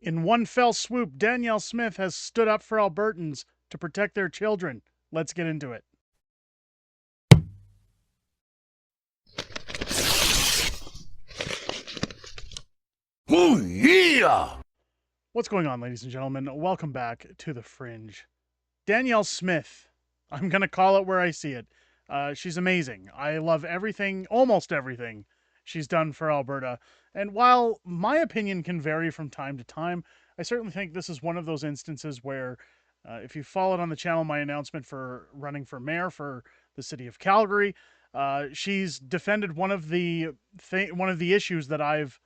In one fell swoop, Danielle Smith has stood up for Albertans to protect their children. Let's get into it. Oh, yeah! What's going on, ladies and gentlemen? Welcome back to The Fringe. Danielle Smith. I'm going to call it where I see it. She's amazing. I love everything, almost everything, she's done for Alberta. And while my opinion can vary from time to time, I certainly think this is one of those instances where, if you followed on the channel my announcement for running for mayor for the city of Calgary, she's defended one of the issues that I've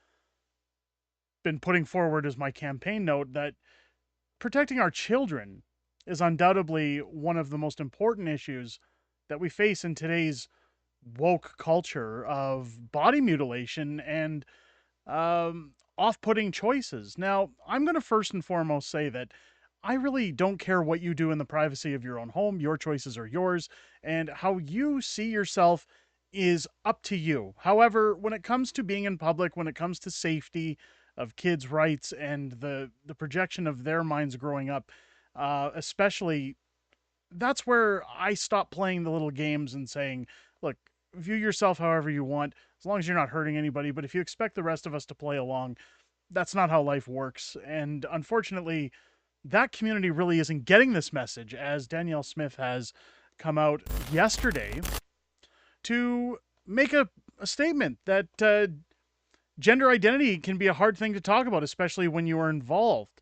been putting forward as my campaign note, that protecting our children is undoubtedly one of the most important issues that we face in today's woke culture of body mutilation and off-putting choices. Now, I'm going to first and foremost say that I really don't care what you do in the privacy of your own home. Your choices are yours, and how you see yourself is up to you. However, when it comes to being in public, when it comes to safety of kids' rights and the projection of their minds growing up, especially, that's where I stop playing the little games and saying, look, view yourself however you want, as long as you're not hurting anybody. But if you expect the rest of us to play along, that's not how life works. And unfortunately, that community really isn't getting this message, as Danielle Smith has come out yesterday to make a statement that gender identity can be a hard thing to talk about, especially when you are involved.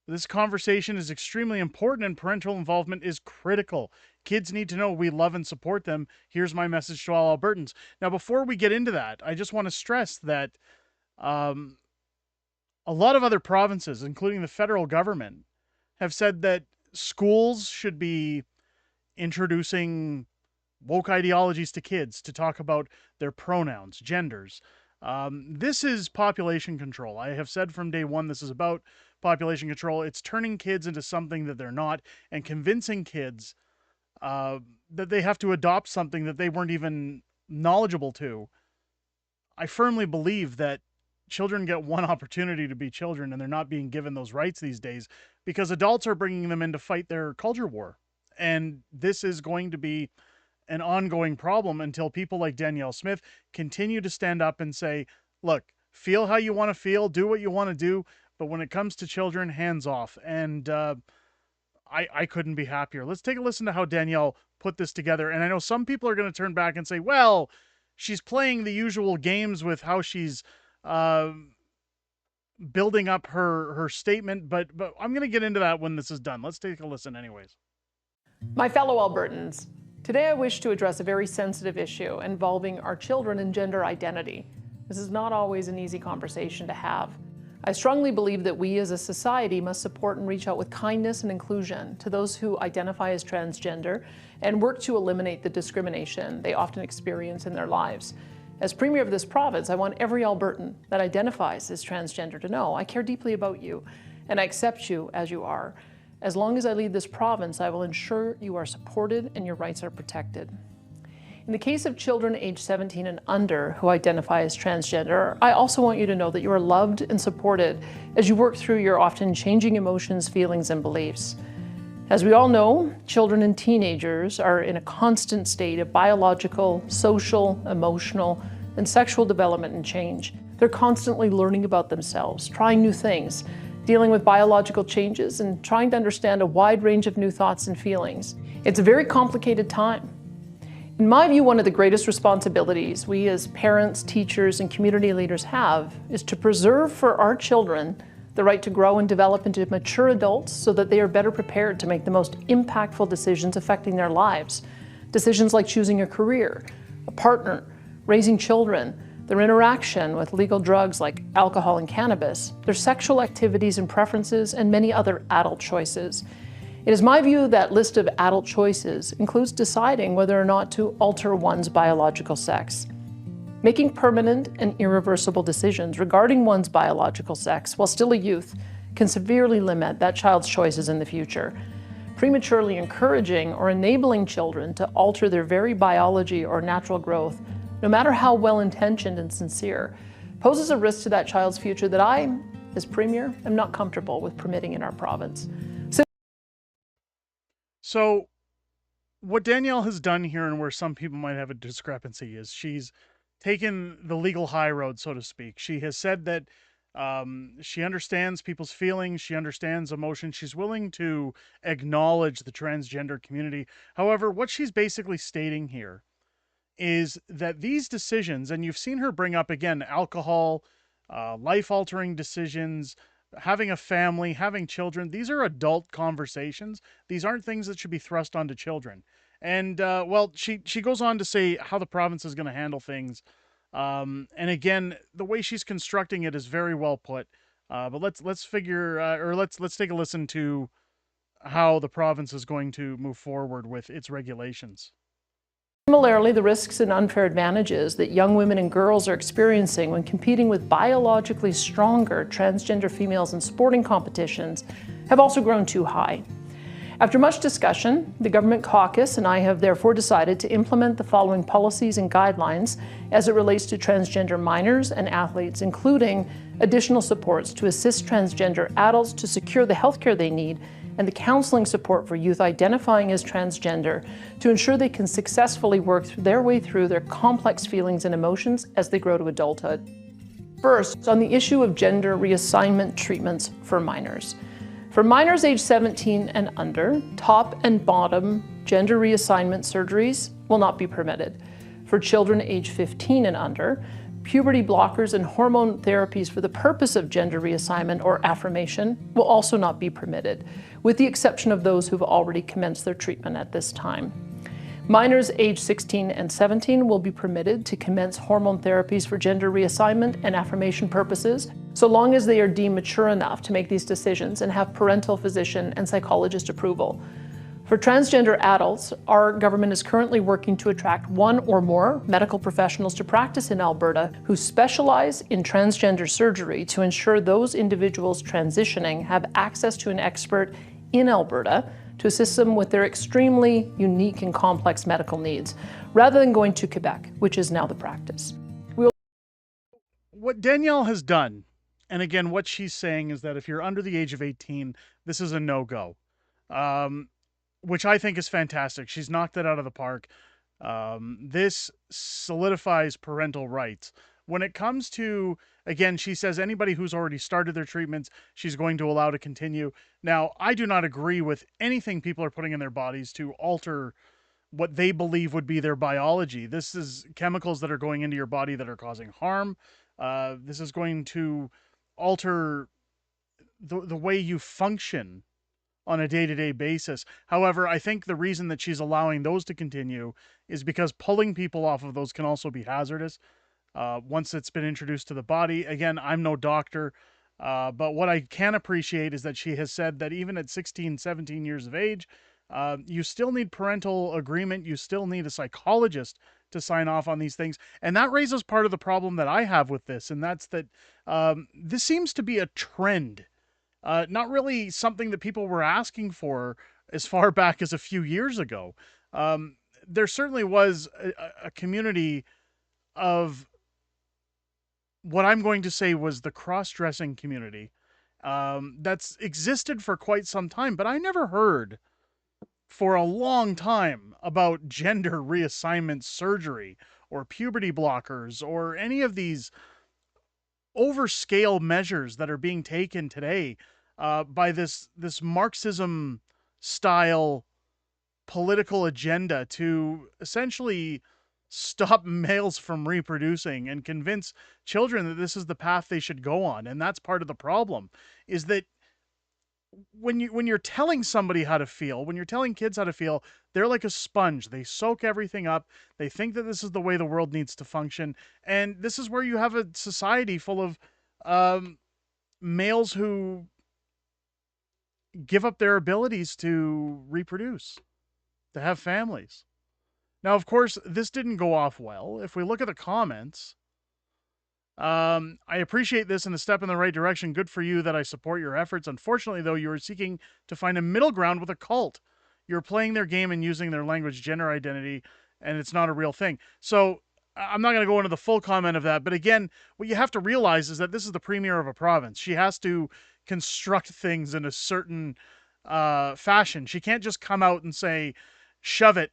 This conversation is extremely important, and parental involvement is critical. Kids need to know we love and support them. Here's my message to all Albertans. Now, before we get into that, I just want to stress that a lot of other provinces, including the federal government, have said that schools should be introducing woke ideologies to kids to talk about their pronouns, genders. This is population control. I have said from day one, this is about population control. It's turning kids into something that they're not, and convincing kids that they have to adopt something that they weren't even knowledgeable to. I firmly believe that children get one opportunity to be children, and they're not being given those rights these days because adults are bringing them in to fight their culture war. And this is going to be an ongoing problem until people like Danielle Smith continue to stand up and say, look, feel how you want to feel, do what you want to do, but when it comes to children, hands off. And I couldn't be happier. Let's take a listen to how Danielle put this together. And I know some people are going to turn back and say, well, she's playing the usual games with how she's building up her statement, but I'm going to get into that when this is done. Let's take a listen anyways. My fellow Albertans, today I wish to address a very sensitive issue involving our children and gender identity. This is not always an easy conversation to have. I strongly believe that we as a society must support and reach out with kindness and inclusion to those who identify as transgender and work to eliminate the discrimination they often experience in their lives. As Premier of this province, I want every Albertan that identifies as transgender to know I care deeply about you and I accept you as you are. As long as I lead this province, I will ensure you are supported and your rights are protected. In the case of children aged 17 and under who identify as transgender, I also want you to know that you are loved and supported as you work through your often changing emotions, feelings, and beliefs. As we all know, children and teenagers are in a constant state of biological, social, emotional, and sexual development and change. They're constantly learning about themselves, trying new things, dealing with biological changes, and trying to understand a wide range of new thoughts and feelings. It's a very complicated time. In my view, one of the greatest responsibilities we as parents, teachers, and community leaders have is to preserve for our children the right to grow and develop into mature adults so that they are better prepared to make the most impactful decisions affecting their lives. Decisions like choosing a career, a partner, raising children, their interaction with legal drugs like alcohol and cannabis, their sexual activities and preferences, and many other adult choices. It is my view that list of adult choices includes deciding whether or not to alter one's biological sex. Making permanent and irreversible decisions regarding one's biological sex while still a youth can severely limit that child's choices in the future. Prematurely encouraging or enabling children to alter their very biology or natural growth, no matter how well-intentioned and sincere, poses a risk to that child's future that I as Premier, I'm not comfortable with permitting in our province. So, what Danielle has done here, and where some people might have a discrepancy, is she's taken the legal high road, so to speak. She has said that she understands people's feelings, she understands emotion, she's willing to acknowledge the transgender community. However, what she's basically stating here is that these decisions, and you've seen her bring up again alcohol, life altering decisions, having a family, having children, these are adult conversations. These aren't things that should be thrust onto children. And well, she goes on to say how the province is going to handle things. And again, the way she's constructing it is very well put. But let's figure or let's take a listen to how the province is going to move forward with its regulations. Similarly, the risks and unfair advantages that young women and girls are experiencing when competing with biologically stronger transgender females in sporting competitions have also grown too high. After much discussion, the Government Caucus and I have therefore decided to implement the following policies and guidelines as it relates to transgender minors and athletes, including additional supports to assist transgender adults to secure the healthcare they need and the counseling support for youth identifying as transgender to ensure they can successfully work their way through their complex feelings and emotions as they grow to adulthood. First, on the issue of gender reassignment treatments for minors. For minors aged 17 and under, top and bottom gender reassignment surgeries will not be permitted. For children aged 15 and under, puberty blockers and hormone therapies for the purpose of gender reassignment or affirmation will also not be permitted, with the exception of those who've already commenced their treatment at this time. Minors aged 16 and 17 will be permitted to commence hormone therapies for gender reassignment and affirmation purposes, so long as they are deemed mature enough to make these decisions and have parental, physician, and psychologist approval. For transgender adults, our government is currently working to attract one or more medical professionals to practice in Alberta who specialize in transgender surgery to ensure those individuals transitioning have access to an expert in Alberta to assist them with their extremely unique and complex medical needs, rather than going to Quebec, which is now the practice. What Danielle has done, and again, what she's saying is that if you're under the age of 18, this is a no-go. Which I think is fantastic. She's knocked it out of the park. This solidifies parental rights. When it comes to, again, she says anybody who's already started their treatments, she's going to allow to continue. Now, I do not agree with anything people are putting in their bodies to alter what they believe would be their biology. This is chemicals that are going into your body that are causing harm. This is going to alter the way you function on a day-to-day basis. However, I think the reason that she's allowing those to continue is because pulling people off of those can also be hazardous once it's been introduced to the body. Again, I'm no doctor, but what I can appreciate is that she has said that even at 16, 17 years of age, you still need parental agreement. You still need a psychologist to sign off on these things. And that raises part of the problem that I have with this, and that's that this seems to be a trend. Not really something that people were asking for as far back as a few years ago. There certainly was a community of what I'm going to say was the cross-dressing community that's existed for quite some time, but I never heard for a long time about gender reassignment surgery or puberty blockers or any of these overscale measures that are being taken today by this Marxism style political agenda to essentially stop males from reproducing and convince children that this is the path they should go on. And that's part of the problem, is that when you're telling somebody how to feel, when you're telling kids how to feel, they're like a sponge. They soak everything up. They think that this is the way the world needs to function. And this is where you have a society full of males who give up their abilities to reproduce, to have families. Now, of course, this didn't go off well. If we look at the comments, I appreciate this and a step in the right direction. Good for you that I support your efforts. Unfortunately, though, you are seeking to find a middle ground with a cult. You're playing their game and using their language, gender identity, and it's not a real thing. So I'm not going to go into the full comment of that, but again, what you have to realize is that this is the premier of a province. She has to construct things in a certain fashion. She can't just come out and say, shove it.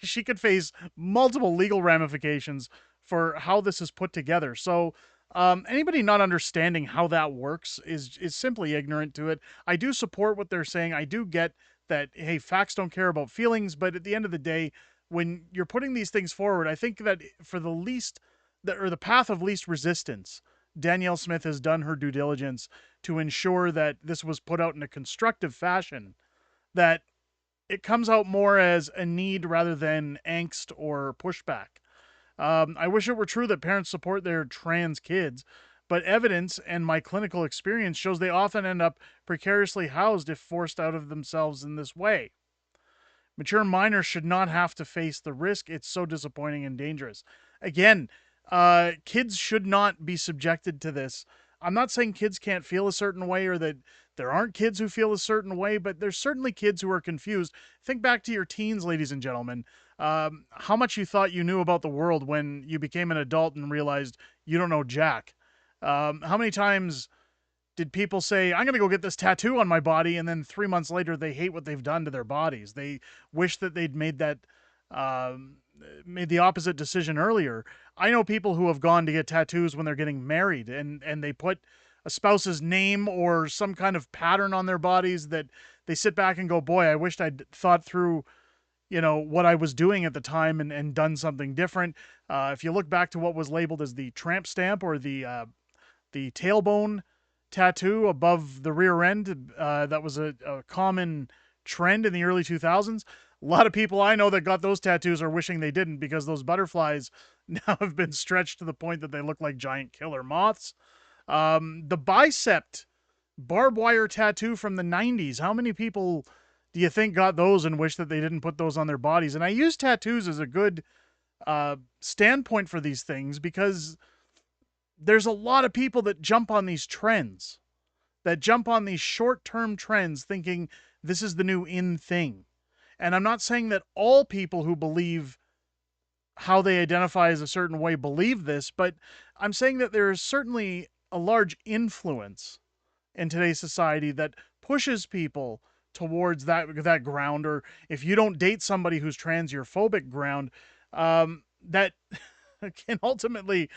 She could face multiple legal ramifications for how this is put together. So, anybody not understanding how that works is simply ignorant to it. I do support what they're saying. I do get that, hey, facts don't care about feelings, but at the end of the day, when you're putting these things forward, I think that for the path of least resistance, Danielle Smith has done her due diligence to ensure that this was put out in a constructive fashion, that it comes out more as a need rather than angst or pushback. I wish it were true that parents support their trans kids, but evidence and my clinical experience shows they often end up precariously housed if forced out of themselves in this way. Mature minors should not have to face the risk. It's so disappointing and dangerous. Again, kids should not be subjected to this. I'm not saying kids can't feel a certain way or that there aren't kids who feel a certain way, but there's certainly kids who are confused. Think back to your teens, ladies and gentlemen. How much you thought you knew about the world when you became an adult and realized you don't know jack. How many times did people say, I'm going to go get this tattoo on my body, and then 3 months later they hate what they've done to their bodies? They wish that they'd made the opposite decision earlier. I know people who have gone to get tattoos when they're getting married, and they put a spouse's name or some kind of pattern on their bodies that they sit back and go, boy, I wished I'd thought through, what I was doing at the time and done something different. If you look back to what was labeled as the tramp stamp or the tailbone tattoo above the rear end, that was a common trend in the early 2000s. A lot of people I know that got those tattoos are wishing they didn't, because those butterflies now have been stretched to the point that they look like giant killer moths. The bicep barbed wire tattoo from the 90s. How many people do you think got those and wish that they didn't put those on their bodies? And I use tattoos as a good standpoint for these things, because there's a lot of people that jump on these trends, that jump on these short-term trends thinking this is the new in thing. And I'm not saying that all people who believe how they identify as a certain way believe this, but I'm saying that there is certainly a large influence in today's society that pushes people towards that ground, or if you don't date somebody who's trans, you're phobic ground, that can ultimately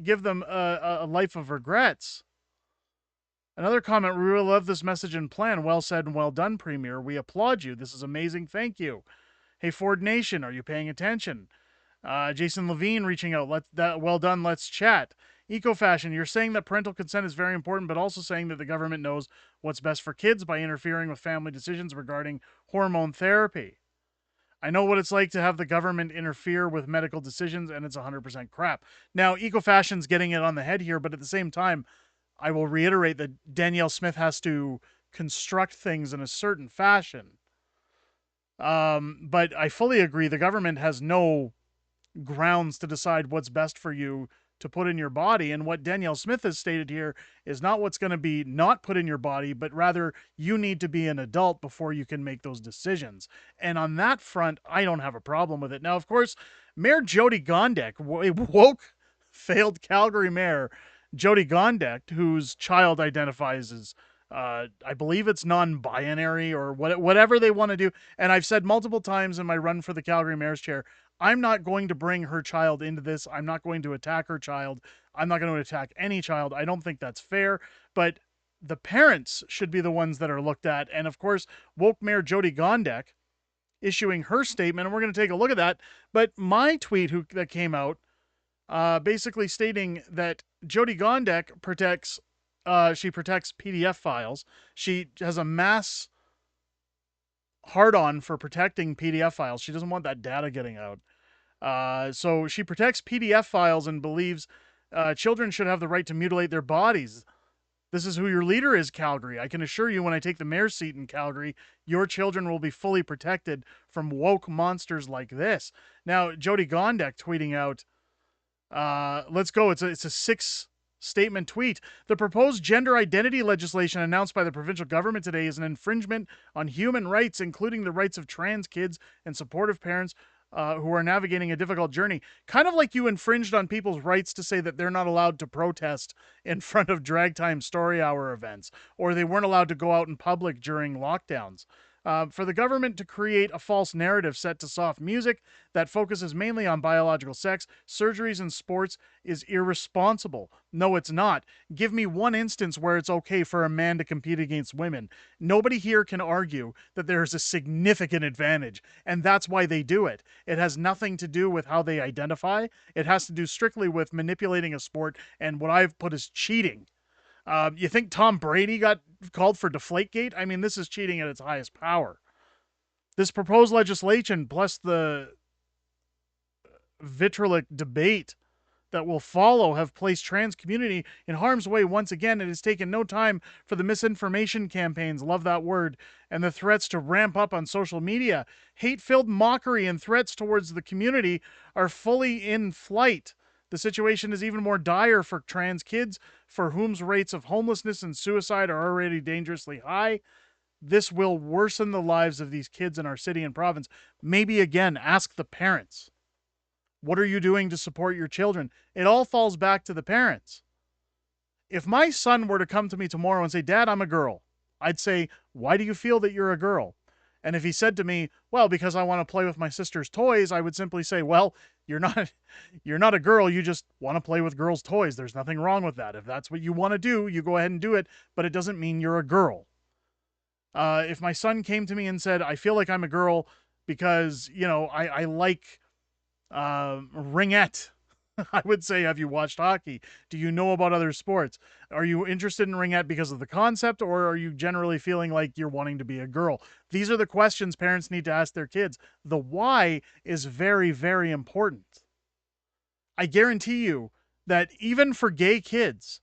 give them a life of regrets. Another comment, we really love this message and plan. Well said and well done, Premier. We applaud you. This is amazing. Thank you. Hey, Ford Nation, are you paying attention? Jason Levine reaching out. Well done. Let's chat. Eco Fashion, you're saying that parental consent is very important, but also saying that the government knows what's best for kids by interfering with family decisions regarding hormone therapy. I know what it's like to have the government interfere with medical decisions, and it's 100% crap. Now, Eco Fashion's getting it on the head here, but at the same time, I will reiterate that Danielle Smith has to construct things in a certain fashion. But I fully agree, the government has no grounds to decide what's best for you to put in your body. And what Danielle Smith has stated here is not what's going to be not put in your body, but rather you need to be an adult before you can make those decisions. And on that front, I don't have a problem with it. Now, of course, Mayor Jody Gondek, woke, failed Calgary Mayor Jody Gondek, whose child identifies as I believe it's non-binary or whatever they want to do. And I've said multiple times in my run for the Calgary Mayor's chair, I'm not going to bring her child into this. I'm not going to attack her child. I'm not going to attack any child. I don't think that's fair. But the parents should be the ones that are looked at. And of course, woke Mayor Jody Gondek issuing her statement, and we're going to take a look at that. But my tweet that came out basically stating that Jody Gondek protects PDF files. She has a mass hard-on for protecting PDF files. She doesn't want that data getting out. So she protects PDF files and believes children should have the right to mutilate their bodies. This is who your leader is, Calgary. I can assure you, when I take the mayor's seat in Calgary, your children will be fully protected from woke monsters like this. Now, Jody Gondek tweeting out, let's go. It's a 6-statement tweet. The proposed gender identity legislation announced by the provincial government today is an infringement on human rights, including the rights of trans kids and supportive parents who are navigating a difficult journey. Kind of like you infringed on people's rights to say that they're not allowed to protest in front of drag time story hour events, or they weren't allowed to go out in public during lockdowns. For the government to create a false narrative set to soft music that focuses mainly on biological sex, surgeries, and sports is irresponsible. No, it's not. Give me one instance where it's okay for a man to compete against women. Nobody here can argue that there's a significant advantage, and that's why they do it. It has nothing to do with how they identify. It has to do strictly with manipulating a sport and what I've put as cheating. You think Tom Brady got called for Deflategate? I mean, this is cheating at its highest power. This proposed legislation, plus the vitriolic debate that will follow, have placed trans community in harm's way once again. It has taken no time for the misinformation campaigns, love that word, and the threats to ramp up on social media. Hate-filled mockery and threats towards the community are fully in flight. The situation is even more dire for trans kids, for whom's rates of homelessness and suicide are already dangerously high. This will worsen the lives of these kids in our city and province. Maybe again, ask the parents. What are you doing to support your children? It all falls back to the parents. If my son were to come to me tomorrow and say, Dad, I'm a girl, I'd say, why do you feel that you're a girl? And if he said to me, well, because I want to play with my sister's toys, I would simply say, well, you're not a girl, you just want to play with girls' toys. There's nothing wrong with that. If that's what you want to do, you go ahead and do it, but it doesn't mean you're a girl. If my son came to me and said, I feel like I'm a girl because, I like ringette, I would say, have you watched hockey? Do you know about other sports? Are you interested in ringette because of the concept, or are you generally feeling like you're wanting to be a girl? These are the questions parents need to ask their kids. The why is very, very important. I guarantee you that even for gay kids,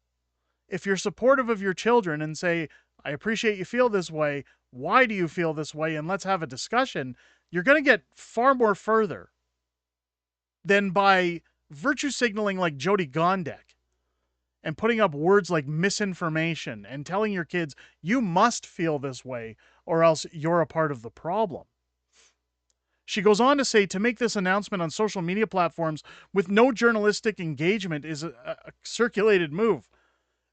if you're supportive of your children and say, I appreciate you feel this way, why do you feel this way, and let's have a discussion, you're going to get far more further than by virtue signaling like Jody Gondek and putting up words like misinformation and telling your kids, you must feel this way or else you're a part of the problem. She goes on to say, to make this announcement on social media platforms with no journalistic engagement is a circulated move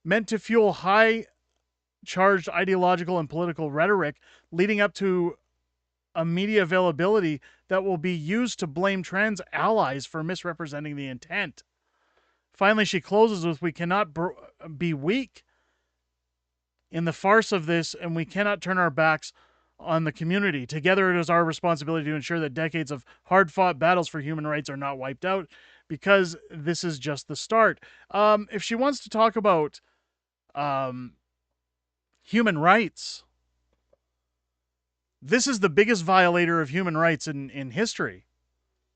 meant to fuel high charged ideological and political rhetoric leading up to a media availability that will be used to blame trans allies for misrepresenting the intent. Finally, she closes with, we cannot be weak in the farce of this, and we cannot turn our backs on the community. Together, it is our responsibility to ensure that decades of hard-fought battles for human rights are not wiped out, because this is just the start. If she wants to talk about human rights, this is the biggest violator of human rights in history.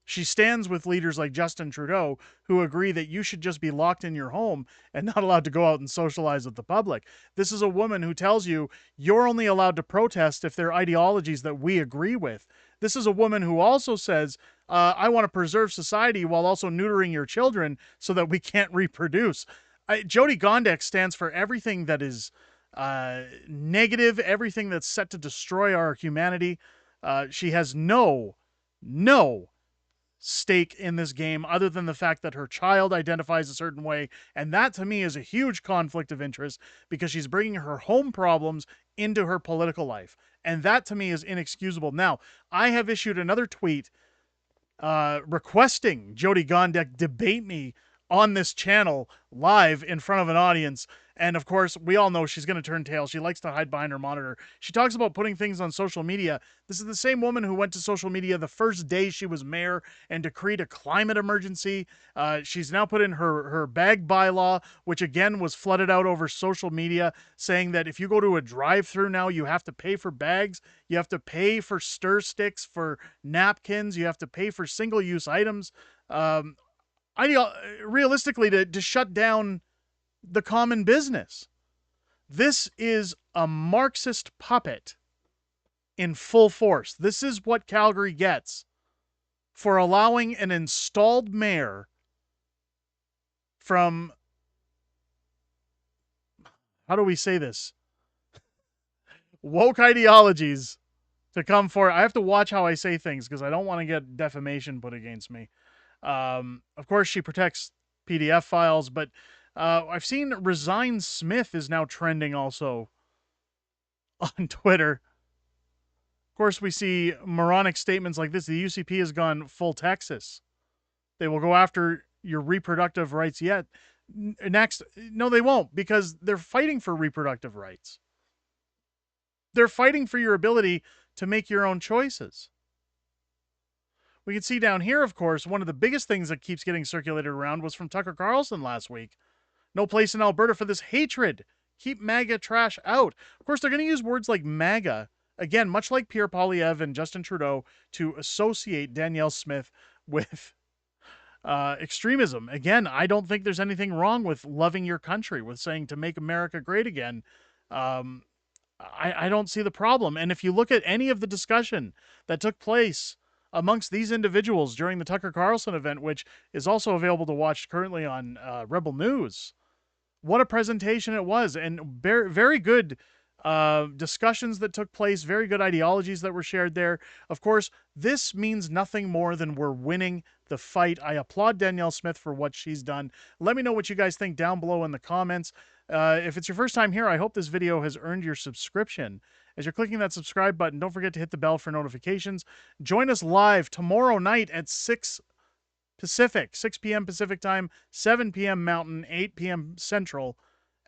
She stands with leaders like Justin Trudeau, who agree that you should just be locked in your home and not allowed to go out and socialize with the public. This is a woman who tells you you're only allowed to protest if they're ideologies that we agree with. This is a woman who also says, I want to preserve society while also neutering your children so that we can't reproduce. Jody Gondek stands for everything that is negative, everything that's set to destroy our humanity. She has no stake in this game other than the fact that her child identifies a certain way, and that to me is a huge conflict of interest because she's bringing her home problems into her political life, and that to me is inexcusable. Now, I have issued another tweet requesting Jody Gondek debate me on this channel live in front of an audience. And of course, we all know she's going to turn tail. She likes to hide behind her monitor. She talks about putting things on social media. This is the same woman who went to social media the first day she was mayor and decreed a climate emergency. She's now put in her bag bylaw, which again was flooded out over social media, saying that if you go to a drive-through now, you have to pay for bags. You have to pay for stir sticks, for napkins. You have to pay for single-use items. Realistically, to shut down the common business. This is a Marxist puppet in full force. This is what Calgary gets for allowing an installed mayor from, how do we say this, woke ideologies to come for. I have to watch how I say things because I don't want to get defamation put against me. Of course, she protects PDF files, but I've seen Resign Smith is now trending also on Twitter. Of course, we see moronic statements like this. The UCP has gone full Texas. They will go after your reproductive rights yet. Next, no, they won't, because they're fighting for reproductive rights. They're fighting for your ability to make your own choices. We can see down here, of course, one of the biggest things that keeps getting circulated around was from Tucker Carlson last week. No place in Alberta for this hatred. Keep MAGA trash out. Of course, they're going to use words like MAGA, again, much like Pierre Poilievre and Justin Trudeau, to associate Danielle Smith with extremism. Again, I don't think there's anything wrong with loving your country, with saying to make America great again. I don't see the problem. And if you look at any of the discussion that took place amongst these individuals during the Tucker Carlson event, which is also available to watch currently on Rebel News, what a presentation it was, and very, very good discussions that took place, very good ideologies that were shared there. Of course, this means nothing more than we're winning the fight. I applaud Danielle Smith for what she's done. Let me know what you guys think down below in the comments. If it's your first time here, I hope this video has earned your subscription. As you're clicking that subscribe button, don't forget to hit the bell for notifications. Join us live tomorrow night at 6 Pacific, 6 p.m. Pacific time, 7 p.m. Mountain, 8 p.m. Central,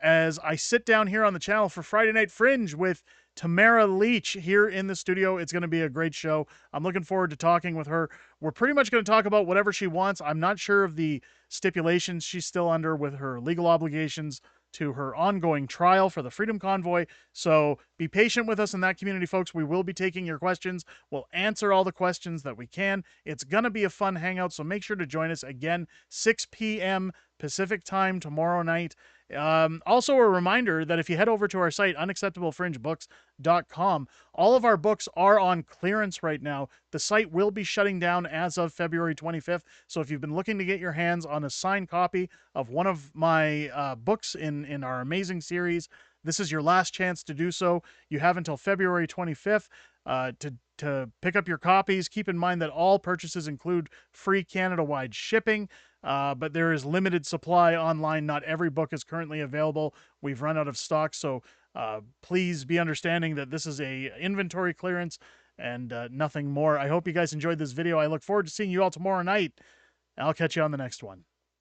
as I sit down here on the channel for Friday Night Fringe with Tamara Leach here in the studio. It's going to be a great show. I'm looking forward to talking with her. We're pretty much going to talk about whatever she wants. I'm not sure of the stipulations she's still under with her legal obligations to her ongoing trial for the Freedom Convoy. So be patient with us in that community, folks. We will be taking your questions. We'll answer all the questions that we can. It's going to be a fun hangout, so make sure to join us again, 6 p.m. Pacific time tomorrow night. Also a reminder that if you head over to our site, unacceptablefringebooks.com, all of our books are on clearance right now. The site will be shutting down as of February 25th. So if you've been looking to get your hands on a signed copy of one of my books in our amazing series, this is your last chance to do so. You have until February 25th to pick up your copies. Keep in mind that all purchases include free Canada-wide shipping. But there is limited supply online. Not every book is currently available. We've run out of stock, so please be understanding that this is a inventory clearance and nothing more. I hope you guys enjoyed this video. I look forward to seeing you all tomorrow night. I'll catch you on the next one.